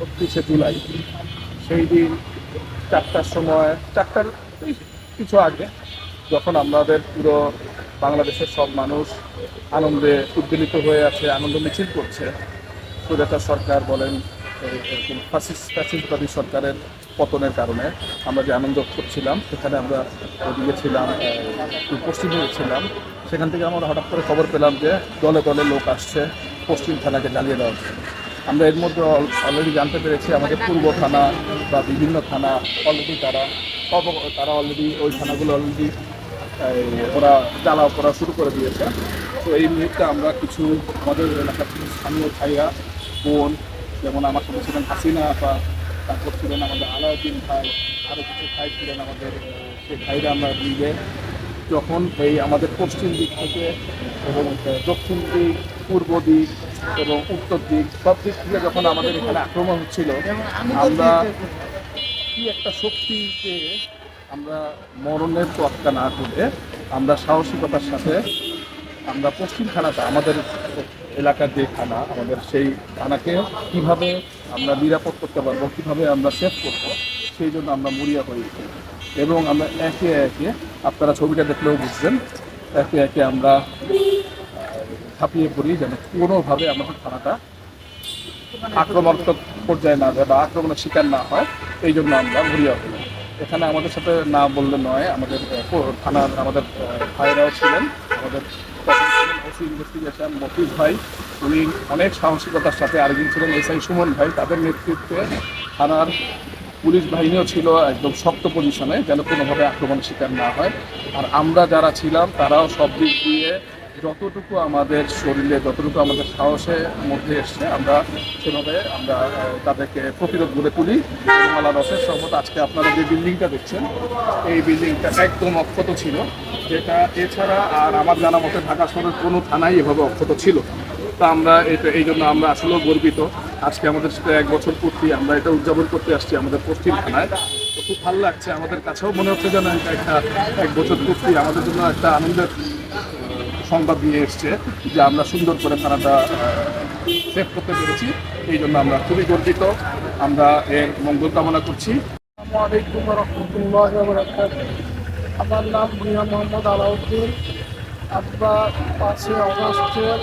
31শে জুলাই সেই দিন 4টার সময়, 4টার কিছু আগে, যখন আমাদের পুরো বাংলাদেশের সব মানুষ আনন্দে উদ্বেলিত হয়ে আছে, আনন্দ মিছিল করছে, স্বৈরাচার সরকার বলেন, এরকম ফ্যাসিস্টবাদী সরকারের পতনের কারণে আমরা যে আনন্দ করছিলাম, সেখানে আমরা ওদিকে ছিলাম, পশ্চিমে ছিলাম। সেখান থেকে আমরা হঠাৎ করে খবর পেলাম যে দলে দলে লোক আসছে পশ্চিম থানাকে জ্বালিয়ে দেওয়ার জন্য। আমরা এর মধ্যে অলরেডি জানতে পেরেছি আমাদের পূর্ব থানা বা বিভিন্ন থানা অলরেডি তারা অলরেডি ওই থানাগুলো অলরেডি ওরা জ্বালাও করা শুরু করে দিয়েছে। তো এই মুহূর্তে আমরা কিছু আমাদের এলাকার কিছু স্থানীয় ভাইরা, বোন, যেমন আমার সাথে ছিলেন হাসিনা আপা, তারপর ছিলেন আমাদের আলাউদ্দিন ভাই, আরও কিছু ভাই ছিলেন আমাদের, সেই ভাইরা আমরা মিলে যখন এই আমাদের পশ্চিম দিক থেকে এবং দক্ষিণ দিক, পূর্ব দিক এবং উত্তর দিক, সব দিক থেকে যখন আমাদের এখানে আক্রমণ হচ্ছিল, আমরা কি একটা শক্তি পেয়ে আমরা মরণের তোয়াক্কা না করে আমরা সাহসিকতার সাথে আমরা পশ্চিম থানাটা, আমাদের এলাকার যে থানা, আমাদের সেই থানাকে কিভাবে আমরা নিরাপদ করতে পারবো, কিভাবে আমরা সেভ করবো, সেই জন্য আমরা মরিয়া হয়েছি। এবং আমরা একে একে, আপনারা ছবিটা দেখলেও বুঝবেন, একে একে আমরা ঝাঁপিয়ে পড়ি যেন কোনোভাবে আমাদের থানাটা আক্রমণাত্মক পর্যায়ে না যায় বা আক্রমণের শিকার না হয়। এই জন্য আমরা মরিয়া হই। এখানে আমাদের সাথে না বললে নয়, আমাদের থানার আমাদের ভাইরাও ছিলেন, আমাদের ইনভেস্টিগেশন মফিজ ভাই, উনি অনেক সাহসিকতার সাথে, আরেকজন ছিলেন এসআই সুমন ভাই, তাদের নেতৃত্বে থানার পুলিশ বাহিনীও ছিল একদম শক্ত পজিশনে যেন কোনোভাবে আক্রমণের শিকার না হয়। আর আমরা যারা ছিলাম তারাও সব দিক দিয়ে যতটুকু আমাদের শরীরে, যতটুকু আমাদের সাহসের মধ্যে এসছে, আমরা সেভাবে আমরা তাদেরকে প্রতিরোধ গড়ে তুলি। এবং আল্লাহর অশেষ রহমত, আজকে আপনারা যে বিল্ডিংটা দেখছেন, এই বিল্ডিংটা একদম অক্ষত ছিল, যেটা এছাড়া আর আমার জানা মতে ঢাকা শহরের কোনো থানাই এভাবে অক্ষত ছিল। তা আমরা এই জন্য আমরা আসলেও গর্বিত। আজকে আমাদের সাথে 1 বছর পূর্তি, আমরা এটা উদযাপন করতে আসছি আমাদের পশ্চিম থানায়। তো খুব ভালো লাগছে, আমাদের কাছেও মনে হচ্ছে যেন এটা একটা 1 বছর পূর্তি আমাদের জন্য একটা আনন্দের সংবাদ নিয়ে এসছে যে আমরা সুন্দর করে থানাটা সেভ করতে পেরেছি। এই জন্য আমরা খুবই গর্বিত, আমরা এর মঙ্গল কামনা করছি। আসসালামু আলাইকুম ওয়া রাহমাতুল্লাহি ওয়া বারাকাতুহু। আমার নাম মিয়া মোহাম্মদ আলাউদ্দিন। আমরা 5ই অগাস্টের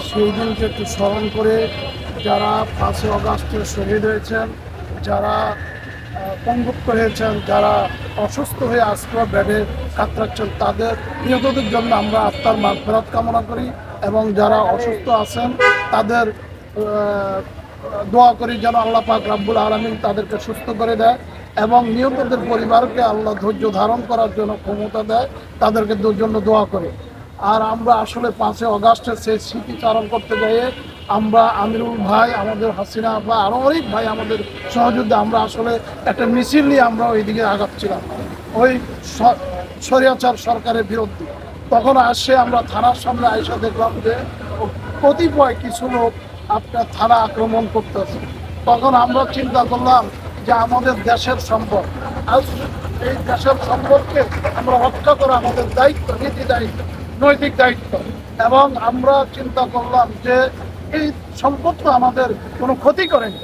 সেই দিনকে একটু স্মরণ করে, যারা 5ই অগাস্টে শহীদ হয়েছেন, যারা পঙ্গুত্ব হয়েছেন, যারা অসুস্থ হয়ে আশ্রয় বেডে কাতরাচ্ছেন, তাদের নিহতদের জন্য আমরা আত্মার মাগফিরাত কামনা করি। এবং যারা অসুস্থ আছেন তাদের দোয়া করি যেন আল্লাহ পাক রাব্বুল আলামিন তাদেরকে সুস্থ করে দেয় এবং নিহতদের পরিবারকে আল্লাহ ধৈর্য ধারণ করার জন্য ক্ষমতা দেয়, তাদেরকে জন্য দোয়া করি। আর আমরা আসলে 5ই অগাস্টের সেই স্মৃতিচারণ করতে গিয়ে আমরা আমিরুল ভাই, আমাদের হাসিনা বা আরও অনেক ভাই আমাদের সহযোদ্ধা, আমরা আসলে একটা মিছিল নিয়ে আমরা ওইদিকে আগাচ্ছিলাম, ওই স্বৈরাচার সরকারের বিরুদ্ধে। তখন আসে আমরা থানার সামনে আইসা দেখলাম যে কতিপয় কিছু লোক আপনার থানা আক্রমণ করতেছে। তখন আমরা চিন্তা করলাম যে আমাদের দেশের সম্পদ, আজ এই দেশের সম্পদকে আমরা রক্ষা করা আমাদের দায়িত্ব, নীতি দায়িত্ব, নৈতিক দায়িত্ব। এবং আমরা চিন্তা করলাম যে এই সম্পদ তো আমাদের কোনো ক্ষতি করেনি।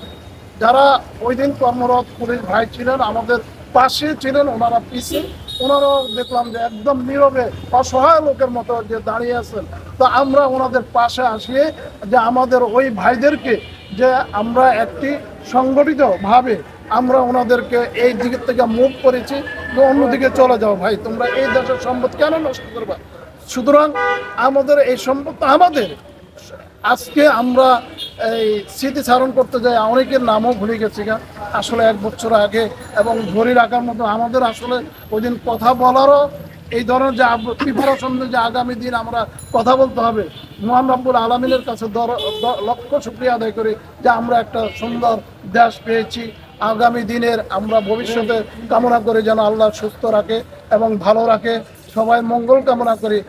যারা ওই দিন কর্মরত পুলিশ ভাই ছিলেন, আমাদের পাশে ছিলেন, ওনারা পিছিয়ে, ওনারাও দেখলাম যে একদম নীরবে অসহায় লোকের মতো যে দাঁড়িয়ে আছেন। তো আমরা ওনাদের পাশে আসিয়ে যে আমাদের ওই ভাইদেরকে যে আমরা একটি সংগঠিতভাবে আমরা ওনাদেরকে এই দিক থেকে মুভ করেছি যে অন্যদিকে চলে যাও ভাই, তোমরা এই দেশের সম্পদ কেন নষ্ট করবা, সুতরাং আমাদের এই সম্পদ আমাদের। আজকে আমরা এই স্মৃতিচারণ করতে যাই, অনেকের নামও ভুলে গেছি আসলে 1 বছর আগে, এবং ধরে রাখার মতো আমাদের আসলে ওই দিন কথা বলারও এই ধরনের যে প্রিপারেশন, যে আগামী দিন আমরা কথা বলতে হবে, মহান রব্বুল আলামিনের কাছে লক্ষ শুকরিয়া আদায় করি যে আমরা একটা সুন্দর দেশ পেয়েছি। আগামী দিনের আমরা ভবিষ্যতে কামনা করি যেন আল্লাহ সুস্থ রাখে এবং ভালো রাখে, সবাই মঙ্গল কামনা করি।